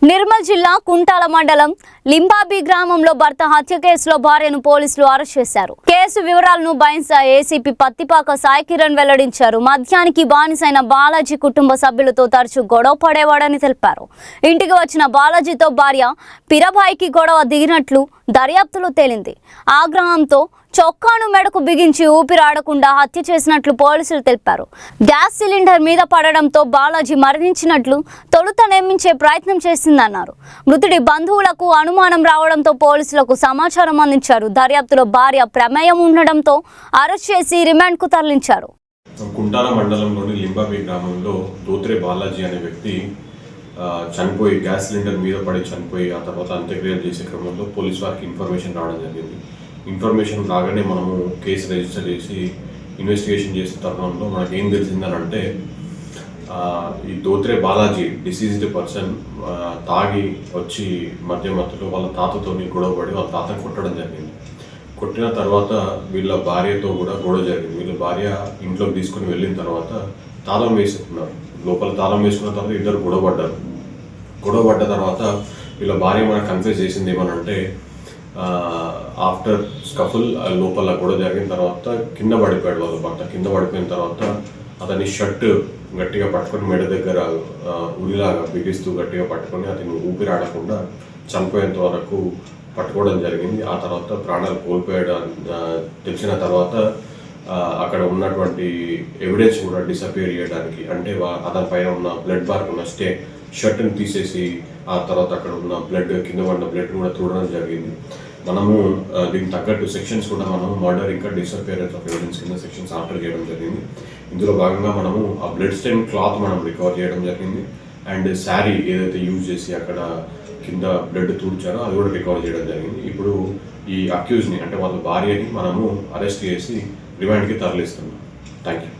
నిర్మల్ జిల్లా కుంటాల మండలం లింబాబి గ్రామంలో భర్త హత్య కేసులో భార్యను పోలీసులు అరెస్ట్ చేశారు. కేసు వివరాలను బైన్సా ఏసీపీ పత్తిపాక సాయి కిరణ్ వెల్లడించారు. మద్యానికి బానిసైన బాలాజీ కుటుంబ సభ్యులతో తరచూ గొడవ పడేవాడని తెలిపారు. ఇంటికి వచ్చిన బాలాజీతో భార్య పిరబాయికి గొడవ దిగినట్లు దర్యాప్తులో తేలింది. ఆగ్రహంతో చొక్కాను మెడకు బిగించి ఊపిరాడకుండా హత్య చేసినట్లు పోలీసులు తెలిపారు. గ్యాస్ సిలిండర్ మీద పడడంతో బాలాజీ మరణించినట్లు తొలుత నియమించే ప్రయత్నం చేసిందన్నారు. మృతుడి బంధువులకు అనుమానం రావడంతో పోలీసులకు సమాచారం అందించారు. దర్యాప్తులో భార్య ప్రమేయం ఉండడంతో అరెస్ట్ చేసి రిమాండ్కు తరలించారు. కుంటాల మండలంలోని లింబాబి గ్రామంలో దోత్రే బాలాజీ అనే వ్యక్తి చనిపోయి గ్యాస్ సిలిండర్ మీద పడి చనిపోయి ఆ తర్వాత అంత్యక్రియలు చేసే క్రమంలో పోలీసు వారికి ఇన్ఫర్మేషన్ రావడం జరిగింది. ఇన్ఫర్మేషన్ రాగానే మనము కేసు రిజిస్టర్ చేసి ఇన్వెస్టిగేషన్ చేసిన తరుణంలో మనకు ఏం తెలిసిందని అంటే ఈ దోత్రే బాలాజీ డిసీజ్డ్ పర్సన్ తాగి వచ్చి మధ్యలో వాళ్ళ తాతతో గొడవపడి వాళ్ళ తాతను కొట్టడం జరిగింది. కొట్టిన తర్వాత వీళ్ళ భార్యతో కూడా గొడవ జరిగింది. వీళ్ళ భార్య ఇంట్లోకి తీసుకుని వెళ్ళిన తర్వాత తాళం వేసుకున్నారు. లోపల తాళం వేసుకున్న తర్వాత ఇద్దరు గొడవపడ్డ తర్వాత వీళ్ళ భార్య మనకు కన్ఫ్యూజ్ చేసింది ఏమనంటే ఆఫ్టర్ స్కఫుల్ లోపల గొడవ జరిగిన తర్వాత కింద పడిపోయాడు వాళ్ళ భర్త. కింద పడిపోయిన తర్వాత అతని షర్ట్ గట్టిగా పట్టుకొని మెడ దగ్గర ఉరిలాగా బిగిస్తూ గట్టిగా పట్టుకొని అతను ఊపిరాడకుండా చనిపోయేంత వరకు పట్టుకోవడం జరిగింది. ఆ తర్వాత ప్రాణాలు కోల్పోయాడు తెలిసిన తర్వాత అక్కడ ఉన్నటువంటి ఎవిడెన్స్ కూడా డిసపియర్ చేయడానికి అంటే అతని పైన ఉన్న బ్లడ్ మార్క్ ఉన్న షర్ట్ని తీసేసి ఆ తర్వాత అక్కడ ఉన్న బ్లడ్ కింద పడిన బ్లడ్ కూడా చూడడం జరిగింది. మనము దీనికి తగ్గట్టు సెక్షన్స్ కూడా మనము మర్డర్ ఇంకా డిసపియరెన్స్ ఆఫ్ ఎవిడెన్స్ కింద సెక్షన్స్ ఆర్డర్ చేయడం జరిగింది. ఇందులో భాగంగా మనము ఆ బ్లడ్ స్టెయిన్ క్లాత్ మనం రికవర్ చేయడం జరిగింది. అండ్ శారీ ఏదైతే యూజ్ చేసి అక్కడ కింద బ్లడ్ తూడ్చారో అది కూడా రికవర్ చేయడం జరిగింది. ఇప్పుడు ఈ అక్యూజ్ని అంటే వాళ్ళ భార్యని మనము అరెస్ట్ చేసి రిమాండ్కి తరలిస్తున్నాం. Thank you.